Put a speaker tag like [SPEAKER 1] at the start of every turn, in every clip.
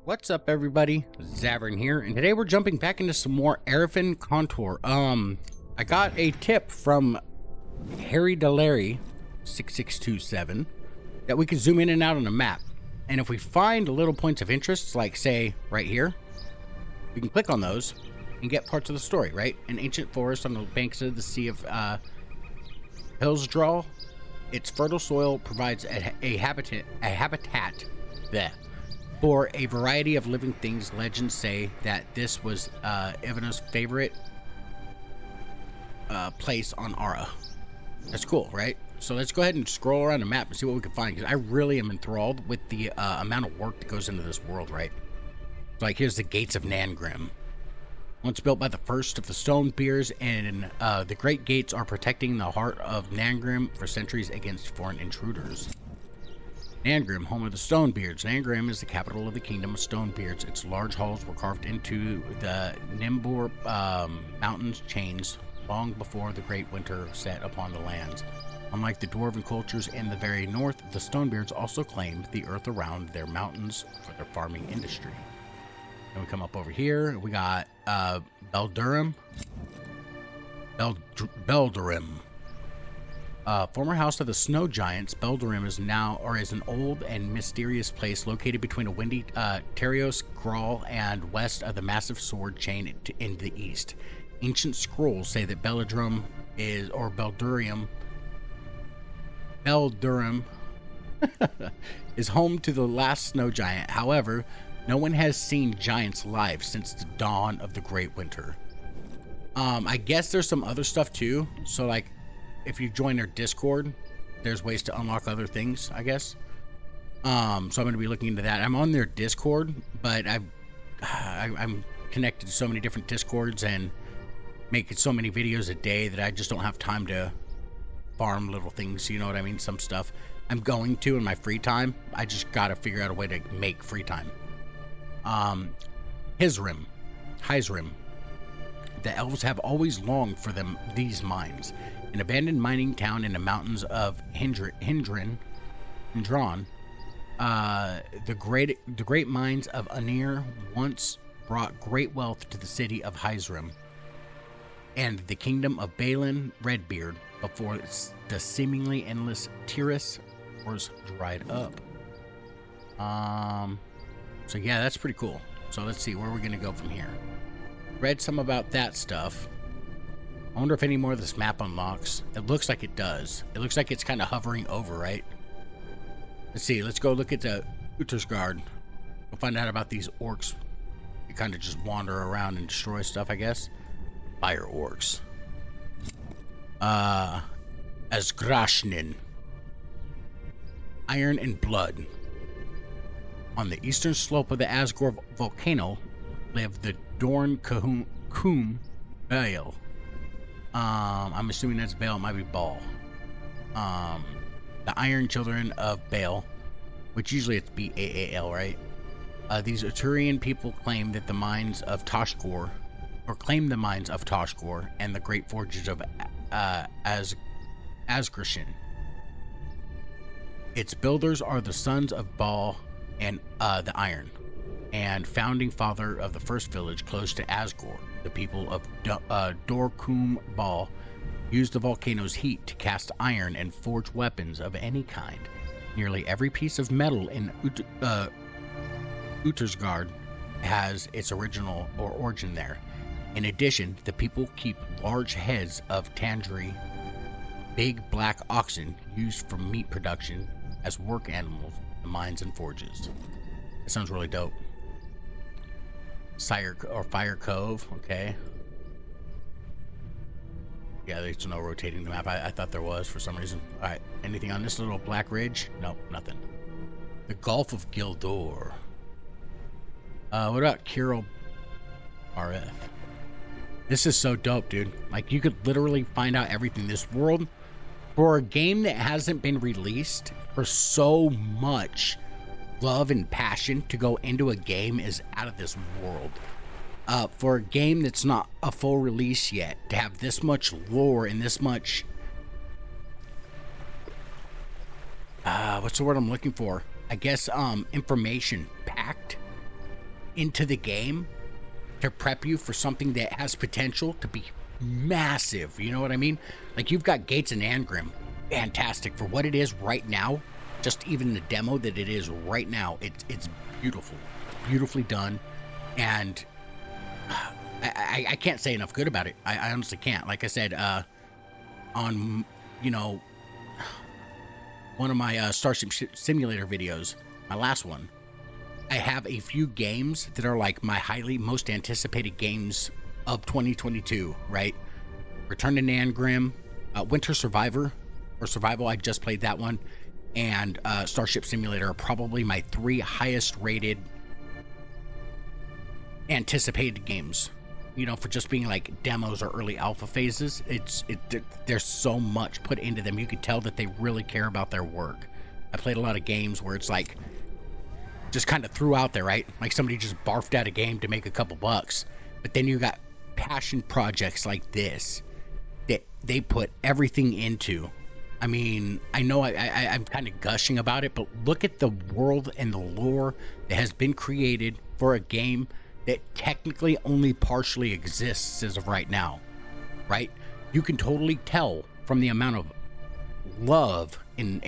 [SPEAKER 1] What's up, everybody? Xavrun here, and today we're jumping back into some more Arafinn Kontor. I got a tip from Harry Delary 6627 that we can zoom in and out on a map, and if we find little points of interest, like say right here, we can click on those and get parts of the story. Right, an ancient forest on the banks of the Sea of Hillsdraw. Its fertile soil provides a habitat there for a variety of living things. Legends say that this was Ivana's favorite place on Ara. That's cool, right? So let's go ahead and scroll around the map and see what we can find, because I really am enthralled with the amount of work that goes into this world, right? So, like, here's the gates of Nangrim. Once built by the first of the stone beers, and the great gates are protecting the heart of Nangrim for centuries against foreign intruders. Nangrim, home of the Stonebeards. Nangrim is the capital of the kingdom of Stonebeards. Its large halls were carved into the Nimbur mountains chains long before the great winter set upon the lands. Unlike the dwarven cultures in the very north, the Stonebeards also claimed the earth around their mountains for their farming industry. Then we come up over here. We got Beldurim. Former house of the snow giants, Beldurim is an old and mysterious place located between a windy Terios Grawl and west of the massive sword chain in the east. Ancient scrolls say that Beldurim is home to the last snow giant. However, no one has seen giants live since the dawn of the Great Winter. I guess there's some other stuff too. So, like, if you join their Discord, there's ways to unlock other things, I guess. So I'm going to be looking into that. I'm on their Discord, but I'm connected to so many different Discords and making so many videos a day that I just don't have time to farm little things. You know what I mean? Some stuff I'm going to in my free time. I just got to figure out a way to make free time. Hyzrim. The elves have always longed for these mines. An abandoned mining town in the mountains of Hindran, the great mines of Anir once brought great wealth to the city of Hyzrim and the kingdom of Balin Redbeard before the seemingly endless Tiris wars dried up. So yeah, that's pretty cool. So let's see where we're gonna go from here. Read some about that stuff. I wonder if any more of this map unlocks. It looks like it does. It looks like it's kind of hovering over, right? Let's see. Let's go look at the Utersgard. We'll find out about these orcs. They kind of just wander around and destroy stuff, I guess. Fire orcs. Asgrashnin. Iron and blood. On the eastern slope of the Asgore volcano live the Dorn Kum Baal. I'm assuming that's Baal. It might be Baal. The Iron Children of Baal, which usually it's Baal, right? These Uturian people claim the mines of Toshgor and the great forges of Asgrashin. Its builders are the sons of Baal and the Iron, and founding father of the first village close to Asgore. The people of Dorkum Baal used the volcano's heat to cast iron and forge weapons of any kind. Nearly every piece of metal in Utersgard has its original or origin there. In addition, the people keep large heads of Tandri, big black oxen used for meat production as work animals in the mines and forges. That sounds really dope. Fire Cove, okay. Yeah, there's no rotating the map. I thought there was for some reason. Alright, anything on this little black ridge? Nope, nothing. The Gulf of Gildor. What about Kirill Areth? This is so dope, dude. Like, you could literally find out everything. This world, for a game that hasn't been released for so much love and passion to go into a game, is out of this world. For a game that's not a full release yet, to have this much lore and this much what's the word I'm looking for? I guess information packed into the game to prep you for something that has potential to be massive. You know what I mean? Like, you've got Gates and Nangrim. Fantastic for what it is right now. Just even the demo that it is right now, it's beautiful, beautifully done, and I can't say enough good about it. I honestly can't. Like I said, on, you know, one of my Starship Simulator videos, my last one, I have a few games that are like my most anticipated games of 2022, right? Return to Nangrim, Winter Survivor, or Survival, I just played that one, and Starship Simulator are probably my 3 highest rated anticipated games, you know, for just being like demos or early alpha phases. There's so much put into them. You can tell that they really care about their work. I played a lot of games where it's like just kind of threw out there, right? Like somebody just barfed out a game to make a couple bucks. But then you got passion projects like this that they put everything into. I mean, I know I'm kind of gushing about it, but look at the world and the lore that has been created for a game that technically only partially exists as of right now, right? You can totally tell from the amount of love and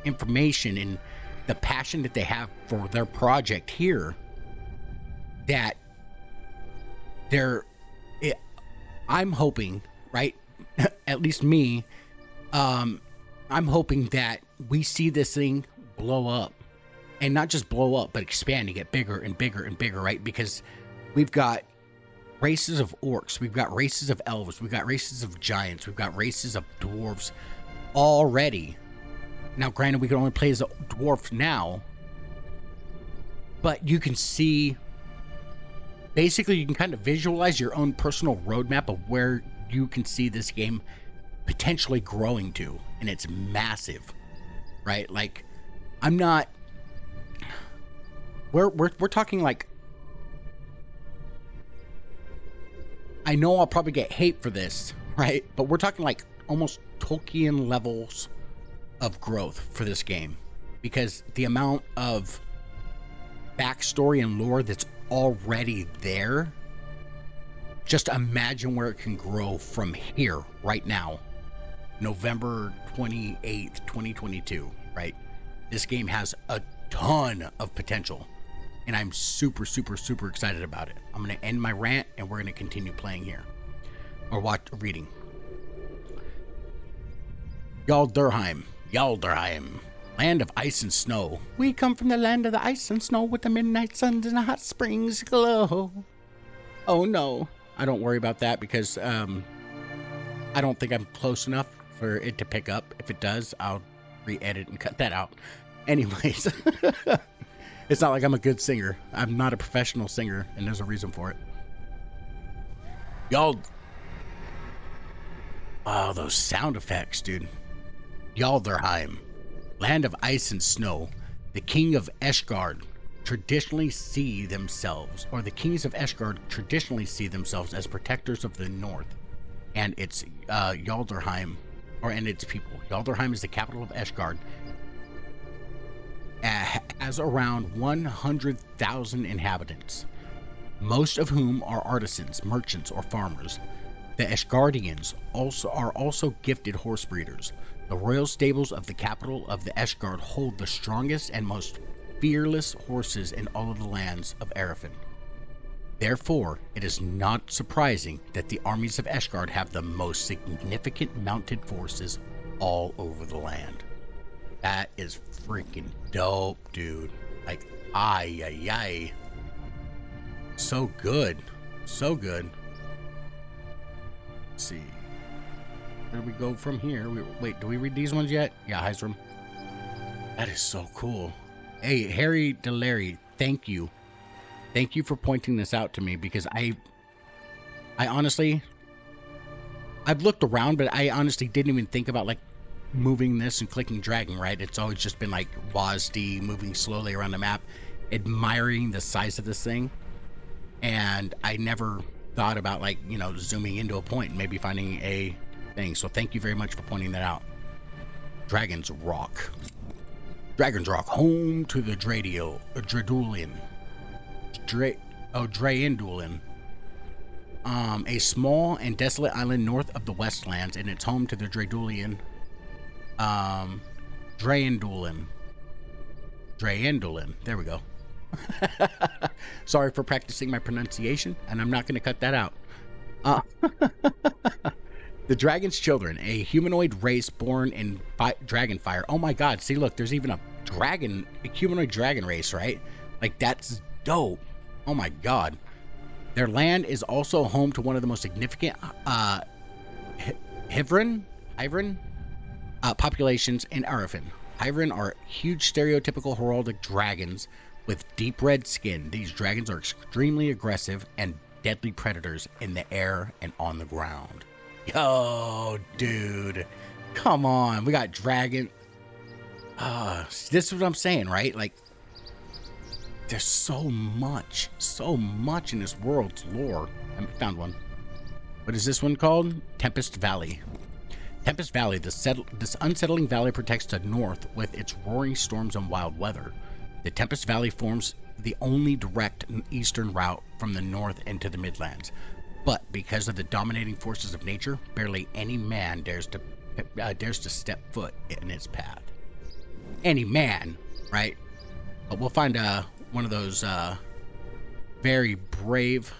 [SPEAKER 1] information and the passion that they have for their project here that I'm hoping, right? At least me, I'm hoping that we see this thing blow up, and not just blow up, but expand and get bigger and bigger and bigger, right? Because we've got races of orcs, we've got races of elves, we've got races of giants, we've got races of dwarves already. Now, granted, we can only play as a dwarf now, but you can see, basically, you can kind of visualize your own personal roadmap of where you can see this game potentially growing to, and it's massive, right? Like, I'm not, we're talking like, I know I'll probably get hate for this, right? But we're talking like almost Tolkien levels of growth for this game, because the amount of backstory and lore that's already there, just imagine where it can grow from here right now, November 28th, 2022, right? This game has a ton of potential, and I'm super, super, super excited about it. I'm going to end my rant, and we're going to continue playing here, or reading. Yaldurheim, land of ice and snow. We come from the land of the ice and snow, with the midnight suns and the hot springs glow. Oh no, I don't worry about that, because I don't think I'm close enough for it to pick up. If it does, I'll re-edit and cut that out. Anyways, it's not like I'm a good singer. I'm not a professional singer, and there's a reason for it. Y'all, oh, those sound effects, dude. Yaldurheim, land of ice and snow. The king of Eshgard traditionally see themselves, or the kings of Eshgard traditionally see themselves as protectors of the north and its Yaldurheim, and its people. Yaldurheim is the capital of Eshgard. Has around 100,000 inhabitants, most of whom are artisans, merchants, or farmers. The Eshgardians are also gifted horse breeders. The royal stables of the capital of the Eshgard hold the strongest and most fearless horses in all of the lands of Arafinn. Therefore, it is not surprising that the armies of Eshgard have the most significant mounted forces all over the land. That is freaking dope, dude. Like, ay. So good. So good. Let's see. Where do we go from here? Wait, do we read these ones yet? Yeah, Hyzram. That is so cool. Hey, Harry Delarry, thank you. Thank you for pointing this out to me, because I honestly, I've looked around, but I honestly didn't even think about like moving this and clicking dragging, right? It's always just been like WASD, moving slowly around the map, admiring the size of this thing. And I never thought about, like, you know, zooming into a point and maybe finding a thing. So thank you very much for pointing that out. Dragon's Rock, home to the Dradulian. Draendulin. A small and desolate island north of the Westlands, and it's home to the Draendulin. Draendulin. There we go. Sorry for practicing my pronunciation, and I'm not going to cut that out. The Dragon's Children, a humanoid race born in dragon fire. Oh my god, see, look, there's even a humanoid dragon race, right? Like, that's dope. Oh my god. Their land is also home to one of the most significant Xavrun populations in Arafinn. Xavrun are huge stereotypical heraldic dragons with deep red skin. These dragons are extremely aggressive and deadly predators in the air and on the ground. Yo, dude. Come on. We got dragon. This is what I'm saying, right? Like, there's so much in this world's lore. I found one. What is this one called? Tempest Valley. Tempest Valley, this unsettling valley protects the north with its roaring storms and wild weather. The Tempest Valley forms the only direct eastern route from the north into the Midlands. But because of the dominating forces of nature, barely any man dares to step foot in its path. Any man, right? But we'll find one of those very brave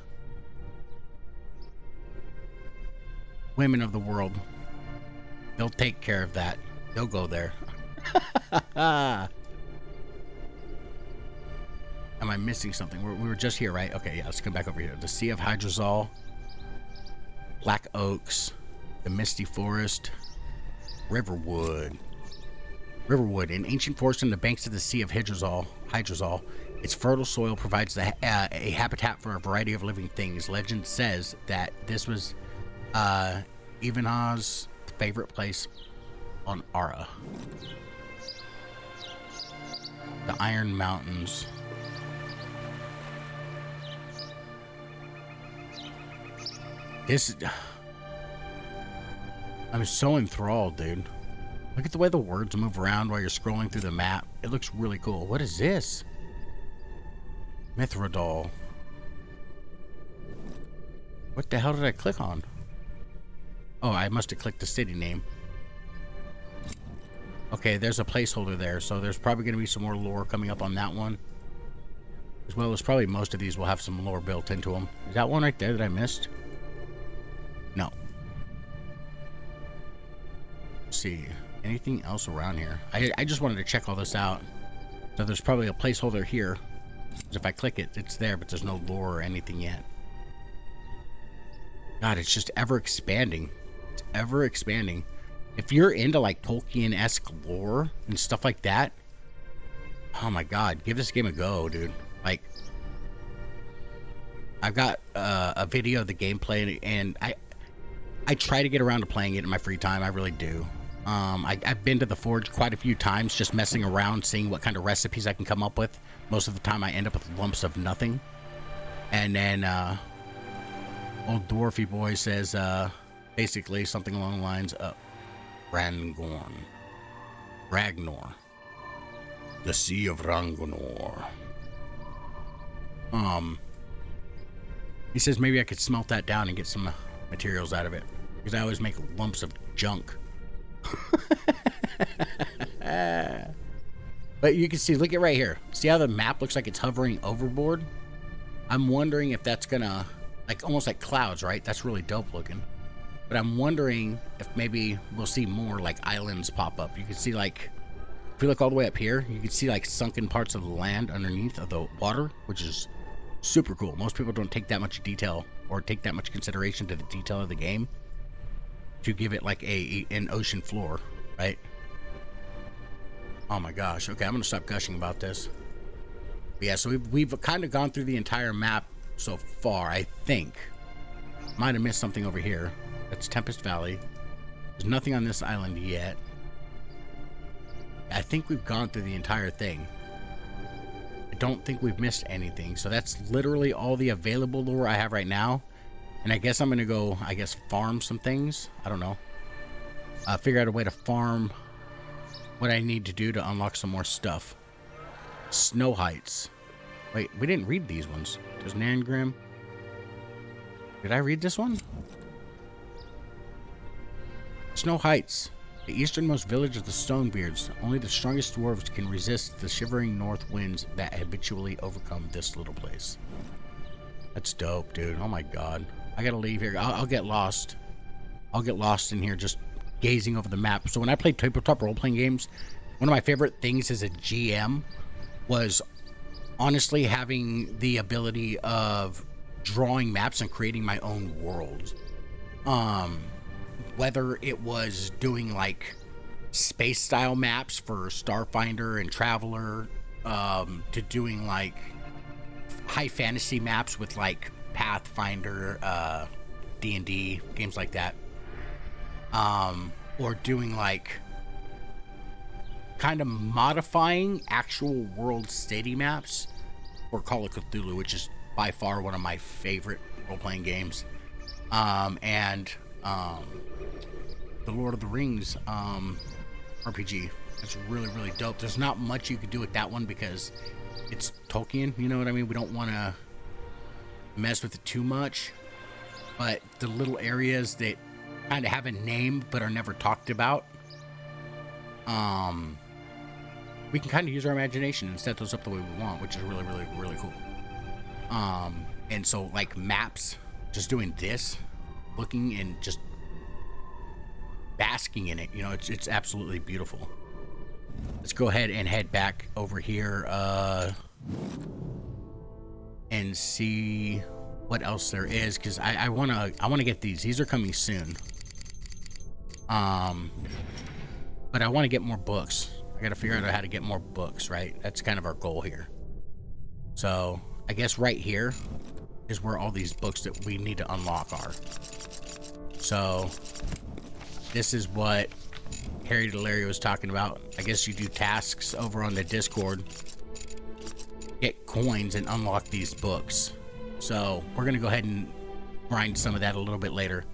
[SPEAKER 1] women of the world. They'll take care of that. They'll go there. Am I missing something? We were just here, right? Okay, yeah, let's come back over here. The Sea of Hydrozol, Black Oaks, the Misty Forest, Riverwood, an ancient forest on the banks of the Sea of Hydrozol. Its fertile soil provides a habitat for a variety of living things. Legend says that this was Ivan's favorite place on Ara. The Iron Mountains. I'm so enthralled, dude. Look at the way the words move around while you're scrolling through the map. It looks really cool. What is this? Mithradol. What the hell did I click on? Oh, I must have clicked the city name. Okay, there's a placeholder there, so there's probably going to be some more lore coming up on that one. As well as probably most of these will have some lore built into them. Is that one right there that I missed? No. Let's see. Anything else around here? I just wanted to check all this out. So there's probably a placeholder here. So if I click it, it's there, but there's no lore or anything yet. God, it's just ever expanding. It's ever expanding. If you're into like Tolkien-esque lore and stuff like that, oh my god, give this game a go, dude. Like, I've got a video of the gameplay, and I try to get around to playing it in my free time. I really do. I've been to the Forge quite a few times, just messing around, seeing what kind of recipes I can come up with. Most of the time I end up with lumps of nothing. And then old dwarfy boy says basically something along the lines of Rangor. The Sea of Rangor. He says maybe I could smelt that down and get some materials out of it, because I always make lumps of junk. But you can see, look at right here. See how the map looks like it's hovering overboard? I'm wondering if that's gonna, like, almost like clouds, right? That's really dope looking. But I'm wondering if maybe we'll see more like islands pop up. You can see, like, if you look all the way up here, you can see like sunken parts of the land underneath of the water, which is super cool. Most people don't take that much detail or take that much consideration to the detail of the game to give it like an ocean floor, right? Oh my gosh. Okay, I'm gonna stop gushing about this. But yeah, so we've kind of gone through the entire map so far. I think might have missed something over here. That's Tempest Valley. There's nothing on this island yet. I think we've gone through the entire thing. I don't think we've missed anything. So that's literally all the available lore I have right now. And I guess I'm going to go, farm some things. I don't know. Figure out a way to farm what I need to do to unlock some more stuff. Snow Heights. Wait, we didn't read these ones. There's Nangrim. Did I read this one? Snow Heights, the easternmost village of the Stonebeards. Only the strongest dwarves can resist the shivering north winds that habitually overcome this little place. That's dope, dude. Oh my god. I gotta leave here. I'll get lost. I'll get lost in here just gazing over the map. So when I played tabletop role-playing games, one of my favorite things as a GM was honestly having the ability of drawing maps and creating my own world. Whether it was doing like space style maps for Starfinder and Traveler, to doing like high fantasy maps with like Pathfinder, D&D, games like that, or doing like kind of modifying actual world city maps for Call of Cthulhu, which is by far one of my favorite role-playing games, and the Lord of the Rings RPG. It's really, really dope. There's not much you could do with that one because it's Tolkien, you know what I mean? We don't want to mess with it too much, but the little areas that kind of have a name but are never talked about, we can kind of use our imagination and set those up the way we want, which is really, really, really cool. And so like maps, just doing this, looking and just basking in it, you know, it's absolutely beautiful. Let's go ahead and head back over here and see what else there is, because I want to get these are coming soon, but I want to get more books. I got to figure out how to get more books, right? That's kind of our goal here. So I guess right here is where all these books that we need to unlock are. So this is what Harry Delario was talking about. I guess you do tasks over on the Discord, get coins, and unlock these books. So we're going to go ahead and grind some of that a little bit later.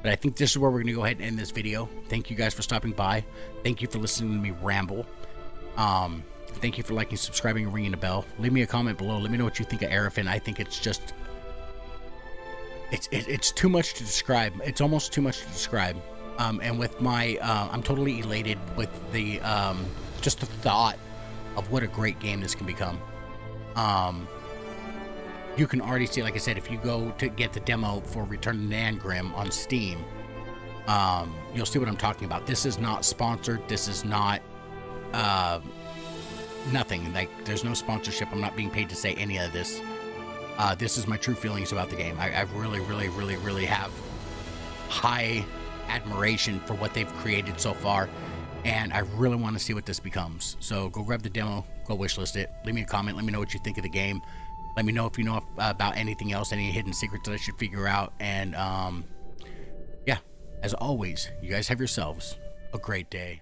[SPEAKER 1] But I think this is where we're going to go ahead and end this video. Thank you guys for stopping by. Thank you for listening to me ramble. Thank you for liking, subscribing, and ringing the bell. Leave me a comment below. Let me know what you think of Arafinn. I think it's just... It's too much to describe. It's almost too much to describe. And with my... I'm totally elated with the... just the thought of what a great game this can become. You can already see, like I said, if you go to get the demo for Return to Nangrim on Steam, you'll see what I'm talking about. This is not sponsored. This is not nothing. Like, there's no sponsorship. I'm not being paid to say any of this. This is my true feelings about the game. I really, really, really, really have high admiration for what they've created so far, and I really want to see what this becomes. So go grab the demo, go wishlist it, leave me a comment, let me know what you think of the game. Let me know if you know about anything else, any hidden secrets that I should figure out. And yeah, as always, you guys have yourselves a great day.